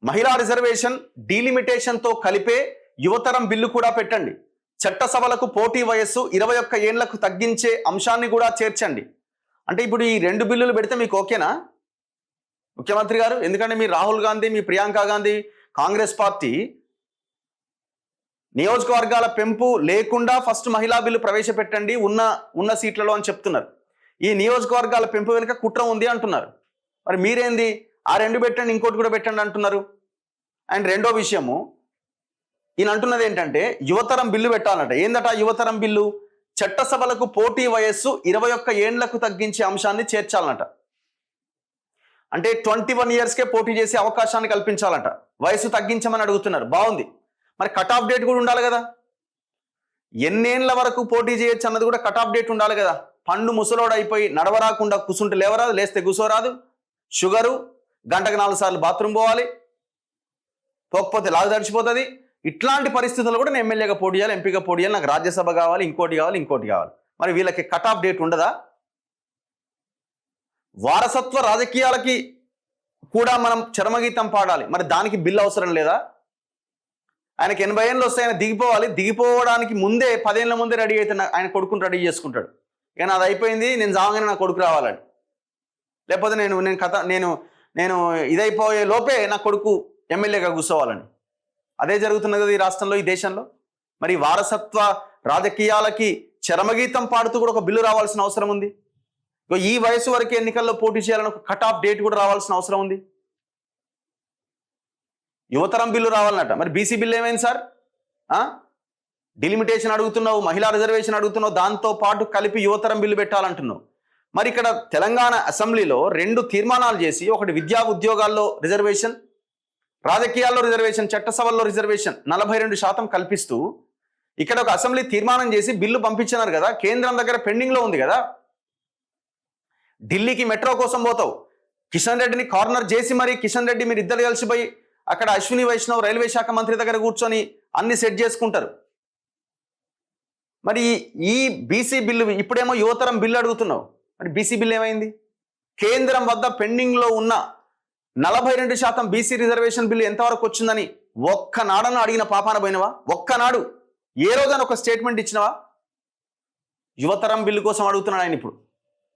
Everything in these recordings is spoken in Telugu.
మహిళా రిజర్వేషన్ డీలిమిటేషన్తో కలిపే యువతరం బిల్లు కూడా పెట్టండి. చట్టసభలకు పోటీ వయస్సు 21 ఏళ్లకు తగ్గించే అంశాన్ని కూడా చేర్చండి. అంటే ఇప్పుడు ఈ 2 బిల్లులు పెడితే మీకు ఓకేనా ముఖ్యమంత్రి గారు? ఎందుకంటే మీ రాహుల్ గాంధీ, మీ ప్రియాంక గాంధీ కాంగ్రెస్ పార్టీ నియోజకవర్గాల పెంపు లేకుండా ఫస్ట్ మహిళా బిల్లు ప్రవేశపెట్టండి ఉన్న సీట్లలో అని చెప్తున్నారు. ఈ నియోజకవర్గాల పెంపు వెనుక కుట్ర ఉంది అంటున్నారు. మరి మీరేంది ఆ 2 పెట్టండి, ఇంకోటి కూడా పెట్టండి అంటున్నారు. అండ్ రెండో విషయము, ఈయన అంటున్నది ఏంటంటే యువతరం బిల్లు పెట్టాలన్నట. ఏందట యువతరం బిల్లు? చట్టసభలకు పోటీ వయస్సు 21 ఏండ్లకు తగ్గించే అంశాన్ని చేర్చాలన్నట. అంటే 21 ఇయర్స్కే పోటీ చేసే అవకాశాన్ని కల్పించాలంట. వయసు తగ్గించమని అడుగుతున్నారు. బాగుంది. మరి కట్ ఆఫ్ డేట్ కూడా ఉండాలి కదా. ఎన్నేళ్ల వరకు పోటీ చేయొచ్చు అన్నది కూడా కట్ ఆఫ్ డేట్ ఉండాలి కదా. పండు ముసలోడు అయిపోయి నడవరాకుండా కూసుంటే లేవరాదు, లేస్తే కూసోరాదు, షుగరు, గంటకు 4 సార్లు బాత్రూమ్ పోవాలి, పోకపోతే లాగు తడిచిపోతుంది. ఇట్లాంటి పరిస్థితుల్లో కూడా నేను ఎమ్మెల్యేగా పోటీ చేయాలి, ఎంపీగా పోటీ చేయాలి, నాకు రాజ్యసభ కావాలి, ఇంకోటి కావాలి. మరి వీళ్ళకి కట్ ఆఫ్ డేట్ ఉండదా? వారసత్వ రాజకీయాలకి కూడా మనం చరమగీతం పాడాలి. మరి దానికి బిల్ అవసరం లేదా? ఆయనకి 80 ఏళ్ళు వస్తే ఆయన దిగిపోవాలి. దిగిపోవడానికి ముందే 10 ఏళ్ళ ముందే రెడీ అయితే ఆయన కొడుకుని రెడీ చేసుకుంటాడు. ఇక నాది అయిపోయింది, నేను జాగానే నా కొడుకు రావాలని. లేకపోతే నేను ఇదైపోయే లోపే నా కొడుకు ఎమ్మెల్యేగా కూర్చోవాలని. అదే జరుగుతున్నది కదా ఈ రాష్ట్రంలో, ఈ దేశంలో. మరి వారసత్వ రాజకీయాలకి చరమగీతం పాడుతూ కూడా ఒక బిల్లు రావాల్సిన అవసరం ఉంది. ఈ వయసు వరకు ఎన్నికల్లో పోటీ చేయాలని ఒక కట్ ఆఫ్ డేట్ కూడా రావాల్సిన అవసరం ఉంది. యువతరం బిల్లు రావాలన్నట. మరి బీసీ బిల్లు ఏమైంది సార్? డిలిమిటేషన్ అడుగుతున్నావు, మహిళా రిజర్వేషన్ అడుగుతున్నావు, దాంతో పాటు కలిపి యువతరం బిల్లు పెట్టాలంటున్నావు. మరి ఇక్కడ తెలంగాణ అసెంబ్లీలో 2 తీర్మానాలు చేసి, ఒకటి విద్యా ఉద్యోగాల్లో రిజర్వేషన్, రాజకీయాల్లో రిజర్వేషన్, చట్టసభల్లో రిజర్వేషన్ 42% కల్పిస్తూ ఇక్కడ ఒక అసెంబ్లీ తీర్మానం చేసి బిల్లు పంపించినారు కదా. కేంద్రం దగ్గర పెండింగ్లో ఉంది కదా. ఢిల్లీకి మెట్రో కోసం పోతావు, కిషన్ రెడ్డిని కార్నర్ చేసి మరి కిషన్ రెడ్డి మీరు ఇద్దరు కలిసిపోయి అక్కడ అశ్విని వైష్ణవ్ రైల్వే శాఖ మంత్రి దగ్గర కూర్చొని అన్ని సెట్ చేసుకుంటారు. మరి ఈ బీసీ బిల్లు ఇప్పుడేమో యువతరం బిల్లు అడుగుతున్నావు. మరి బీసీ బిల్లు ఏమైంది? కేంద్రం వద్ద పెండింగ్లో ఉన్న 42% బీసీ రిజర్వేషన్ బిల్లు ఎంతవరకు వచ్చిందని ఒక్కనాడను అడిగిన పాపాన పోయినవా? ఒక్కనాడు ఏ రోజైనా ఒక స్టేట్మెంట్ ఇచ్చినవా? యువతరం బిల్లు కోసం అడుగుతున్నాడు ఆయన ఇప్పుడు.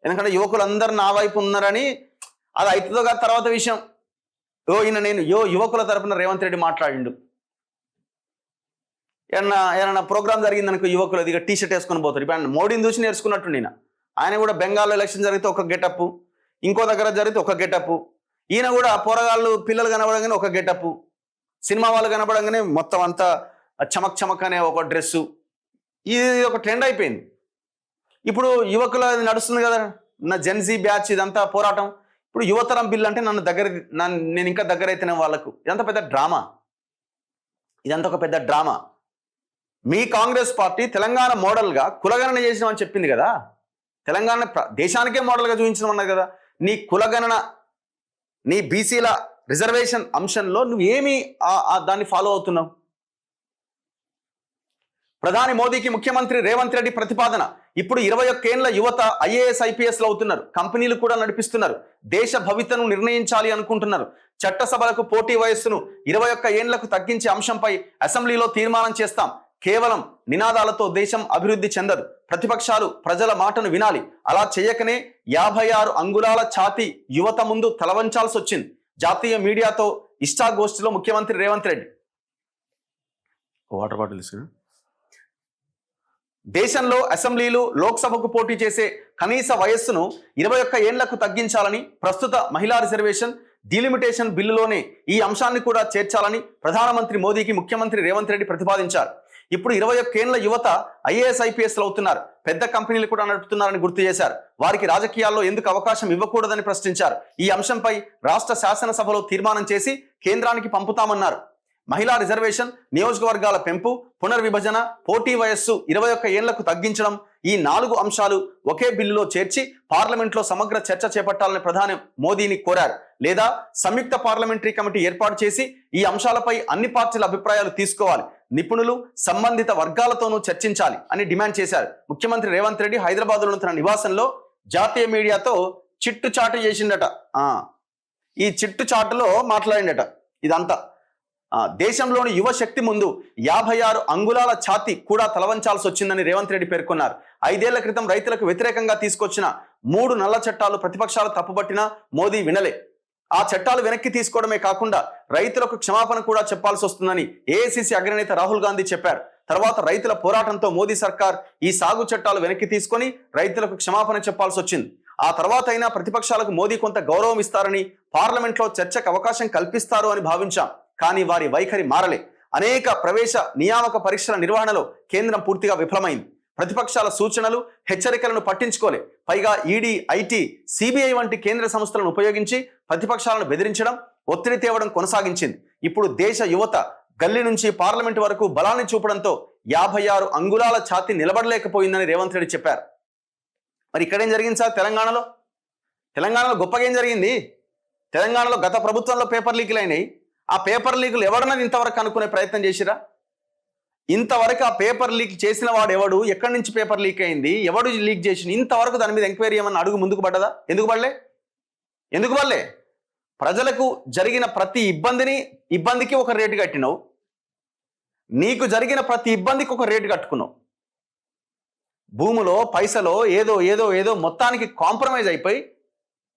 ఎందుకంటే యువకులందరూ నా వైపు ఉన్నారని. అది అవుతుందో కాదు తర్వాత విషయం. నేను యువకుల తరపున రేవంత్ రెడ్డి మాట్లాడిండు. ఏమన్నా ప్రోగ్రామ్ జరిగిందనుకో యువకులు ఇక టీ షర్ట్ వేసుకొని పోతారు. ఇప్పుడు మోడీని చూసి నేర్చుకున్నట్టు నేను. ఆయన కూడా బెంగాల్లో ఎలక్షన్ జరిగితే ఒక గెటప్, ఇంకో దగ్గర జరిగితే ఒక గెటప్. ఈయన కూడా పోరగాళ్ళు పిల్లలు కనబడంగానే ఒక గెటప్, సినిమా వాళ్ళు కనబడంగానే మొత్తం అంతా చమక్ అనే ఒక డ్రెస్సు. ఇది ఒక ట్రెండ్ అయిపోయింది. ఇప్పుడు యువకుల నడుస్తుంది కదా, నా జెన్జీ బ్యాచ్, ఇదంతా పోరాటం. ఇప్పుడు యువతరం బిల్లు అంటే నేను ఇంకా దగ్గర అయితేనే వాళ్ళకు. ఇదంతా పెద్ద డ్రామా. ఇదంతా ఒక పెద్ద డ్రామా. మీ కాంగ్రెస్ పార్టీ తెలంగాణ మోడల్గా కులగణన చేసినామని చెప్పింది కదా. తెలంగాణ దేశానికే మోడల్గా చూపించడం అన్నది కదా. నీ కులగణన, నీ బీసీల రిజర్వేషన్ అంశంలో నువ్వు ఏమి దాన్ని ఫాలో అవుతున్నావు? ప్రధాని మోదీకి ముఖ్యమంత్రి రేవంత్ రెడ్డి ప్రతిపాదన. ఇప్పుడు 21 ఏళ్ల యువత IAS IPSలు అవుతున్నారు. కంపెనీలు కూడా నడిపిస్తున్నారు. దేశ భవితను నిర్ణయించాలి అనుకుంటున్నారు. చట్టసభలకు పోటీ వయస్సును 21 ఏండ్లకు తగ్గించే అంశంపై అసెంబ్లీలో తీర్మానం చేస్తాం. కేవలం నినాదాలతో దేశం అభివృద్ధి చెందదు. ప్రతిపక్షాలు ప్రజల మాటను వినాలి. అలా చేయకనే 56 అంగుళాల ఛాతీ యువత ముందు తలవంచాల్సి వచ్చింది. జాతీయ మీడియాతో ఇష్టాగోష్ఠిలో ముఖ్యమంత్రి రేవంత్ రెడ్డి. వాటర్ బాటిల్ తీసుకురా. దేశంలో అసెంబ్లీలు, లోక్సభకు పోటీ చేసే కనీస వయస్సును 21 ఏండ్లకు తగ్గించాలని, ప్రస్తుత మహిళా రిజర్వేషన్ డీలిమిటేషన్ బిల్లులోనే ఈ అంశాన్ని కూడా చేర్చాలని ప్రధానమంత్రి మోదీకి ముఖ్యమంత్రి రేవంత్ రెడ్డి ప్రతిపాదించారు. ఇప్పుడు 21 ఏళ్ల యువత IAS IPSలు అవుతున్నారు. పెద్ద కంపెనీలు కూడా నడుపుతున్నారని గుర్తు చేశారు. వారికి రాజకీయాల్లో ఎందుకు అవకాశం ఇవ్వకూడదని ప్రశ్నించారు. ఈ అంశంపై రాష్ట్ర శాసనసభలో తీర్మానం చేసి కేంద్రానికి పంపుతామన్నారు. మహిళా రిజర్వేషన్, నియోజకవర్గాల పెంపు, పునర్విభజన, పోటీ వయస్సు 21 ఏళ్లకు తగ్గించడం, ఈ 4 అంశాలు ఒకే బిల్లులో చేర్చి పార్లమెంట్లో సమగ్ర చర్చ చేపట్టాలని ప్రధాని మోదీని కోరారు. లేదా సంయుక్త పార్లమెంటరీ కమిటీ ఏర్పాటు చేసి ఈ అంశాలపై అన్ని పార్టీల అభిప్రాయాలు తీసుకోవాలి, నిపుణులు, సంబంధిత వర్గాలతోనూ చర్చించాలి అని డిమాండ్ చేశారు. ముఖ్యమంత్రి రేవంత్ రెడ్డి హైదరాబాద్లో తన నివాసంలో జాతీయ మీడియాతో చిట్టు చాటు చేసిండట. ఈ చిట్టు చాటులో మాట్లాడిండట. ఇదంతా దేశంలోని యువ శక్తి ముందు 56 అంగుళాల ఛాతీ కూడా తలవంచాల్సి వచ్చిందని రేవంత్ రెడ్డి పేర్కొన్నారు. 5 ఏళ్ల క్రితం రైతులకు వ్యతిరేకంగా తీసుకొచ్చిన 3 నల్ల చట్టాలు ప్రతిపక్షాలు తప్పుపట్టినా మోదీ వినలే. ఆ చట్టాలు వెనక్కి తీసుకోవడమే కాకుండా రైతులకు క్షమాపణ కూడా చెప్పాల్సి వస్తుందని ఏఐసిసి అగ్రనేత రాహుల్ గాంధీ చెప్పారు. తర్వాత రైతుల పోరాటంతో మోదీ సర్కార్ ఈ సాగు చట్టాలు వెనక్కి తీసుకొని రైతులకు క్షమాపణ చెప్పాల్సి వచ్చింది. ఆ తర్వాత అయినా ప్రతిపక్షాలకు మోదీ కొంత గౌరవం ఇస్తారని, పార్లమెంట్లో చర్చకు అవకాశం కల్పిస్తారు అని భావించాం. కానీ వారి వైఖరి మారలే. అనేక ప్రవేశ నియామక పరీక్షల నిర్వహణలో కేంద్రం పూర్తిగా విఫలమైంది. ప్రతిపక్షాల సూచనలు, హెచ్చరికలను పట్టించుకోలే. పైగా ఈడీ, ఐటీ, సిబిఐ వంటి కేంద్ర సంస్థలను ఉపయోగించి ప్రతిపక్షాలను బెదిరించడం, ఒత్తిడి తేవడం కొనసాగించింది. ఇప్పుడు దేశ యువత గల్లీ నుంచి పార్లమెంట్ వరకు బలాన్ని చూపడంతో 56 అంగుళాల ఛాతీ నిలబడలేకపోయిందని రేవంత్ రెడ్డి చెప్పారు. మరి ఇక్కడేం జరిగింది సార్? తెలంగాణలో గొప్పగా ఏం జరిగింది? తెలంగాణలో గత ప్రభుత్వంలో పేపర్ లీకులు అయినాయి. ఆ పేపర్ లీకులు ఎవడన్నది ఇంతవరకు అనుకునే ప్రయత్నం చేసిరా? ఇంతవరకు ఆ పేపర్ లీక్ చేసిన వాడు ఎవడు, ఎక్కడి నుంచి పేపర్ లీక్ అయింది, ఎవడు లీక్ చేసి, ఇంతవరకు దాని మీద ఎంక్వైరీ ఏమన్నా అడుగు ముందుకు పడ్డదా? ఎందుకు పడలే? ప్రజలకు జరిగిన ప్రతి ఇబ్బందికి ఒక రేటు కట్టినావు. నీకు జరిగిన ప్రతి ఇబ్బందికి ఒక రేటు కట్టుకున్నావు. భూములో, పైసలో ఏదో మొత్తానికి కాంప్రమైజ్ అయిపోయి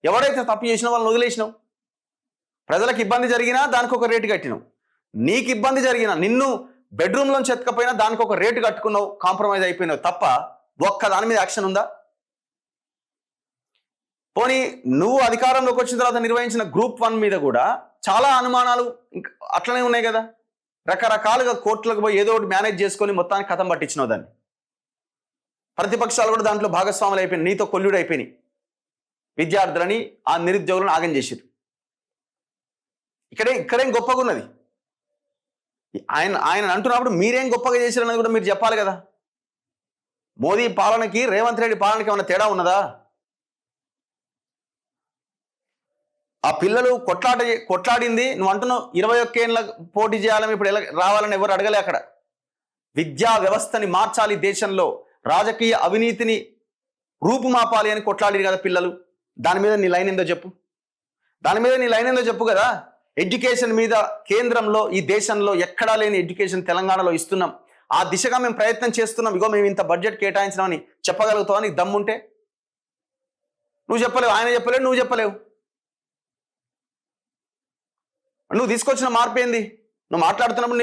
ఎవడైతే తప్పు చేసినా వాళ్ళని వదిలేసినావు. ప్రజలకు ఇబ్బంది జరిగినా దానికి ఒక రేటు కట్టినావు. నీకు ఇబ్బంది జరిగినా, నిన్ను బెడ్రూమ్లోంచి ఎత్తకపోయినా దానికి ఒక రేటు కట్టుకున్నావు, కాంప్రమైజ్ అయిపోయినావు తప్ప ఒక్క దాని మీద యాక్షన్ ఉందా? పోనీ నువ్వు అధికారంలోకి వచ్చిన తర్వాత నిర్వహించిన గ్రూప్ 1 మీద కూడా చాలా అనుమానాలు అట్లనే ఉన్నాయి కదా. రకరకాలుగా కోర్టులకు పోయి ఏదో ఒకటి మేనేజ్ చేసుకొని మొత్తానికి కథం పట్టించినావు దాన్ని. ప్రతిపక్షాలు కూడా దాంట్లో భాగస్వాములు అయిపోయినాయి, నీతో కొల్లుడు అయిపోయినాయి. విద్యార్థులని, ఆ నిరుద్యోగులను ఆగం చేసిరు. ఇక్కడేం గొప్పగా ఉన్నది? ఆయన అంటున్నప్పుడు మీరేం గొప్పగా చేశారన్నది కూడా మీరు చెప్పాలి కదా. మోదీ పాలనకి రేవంత్ రెడ్డి పాలనకి ఏమైనా తేడా ఉన్నదా? ఆ పిల్లలు కొట్లాడింది నువ్వు అంటున్నావు. 21 ఏళ్ళ పోటీ చేయాలని, ఇప్పుడు ఎలా రావాలని ఎవరు అడగలే. అక్కడ విద్యా వ్యవస్థని మార్చాలి, దేశంలో రాజకీయ అవినీతిని రూపుమాపాలి అని కొట్లాడి కదా పిల్లలు. దాని మీద నీ లైన్ ఏందో చెప్పు కదా. ఎడ్యుకేషన్ మీద కేంద్రంలో, ఈ దేశంలో ఎక్కడా లేని ఎడ్యుకేషన్ తెలంగాణలో ఇస్తున్నాం. ఆ దిశగా మేము ప్రయత్నం చేస్తున్నాం. ఇగో మేము ఇంత బడ్జెట్ కేటాయించినామని చెప్పగలుగుతావా? నీకు దమ్ముంటే. నువ్వు చెప్పలేవు, ఆయన చెప్పలేవు, నువ్వు చెప్పలేవు. నువ్వు తీసుకొచ్చిన మార్పు ఏంది? నువ్వు మాట్లాడుతున్నప్పుడు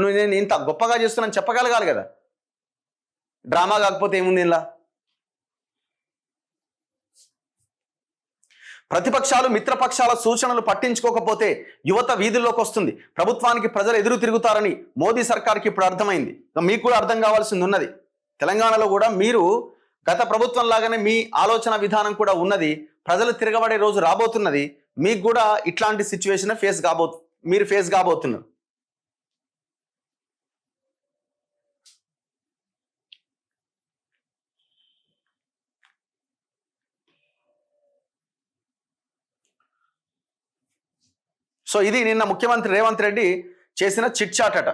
నువ్వు నేను ఇంత గొప్పగా చేస్తున్నాను చెప్పగలగాలి కదా. డ్రామా కాకపోతే ఏముంది ఇలా? ప్రతిపక్షాలు, మిత్రపక్షాల సూచనలు పట్టించుకోకపోతే యువత వీధుల్లోకి వస్తుంది. ప్రభుత్వానికి ప్రజలు ఎదురు తిరుగుతారని మోదీ సర్కార్కి ఇప్పుడు అర్థమైంది. మీకు కూడా అర్థం కావాల్సింది ఉన్నది. తెలంగాణలో కూడా మీరు గత ప్రభుత్వం లాగానే మీ ఆలోచన విధానం కూడా ఉన్నది. ప్రజలు తిరగబడే రోజు రాబోతున్నది. మీకు కూడా ఇట్లాంటి సిచ్యువేషన్ మీరు ఫేస్ కాబోతున్నారు. సో ఇది నిన్న ముఖ్యమంత్రి రేవంత్ రెడ్డి చేసిన చిట్ చాట్ అట.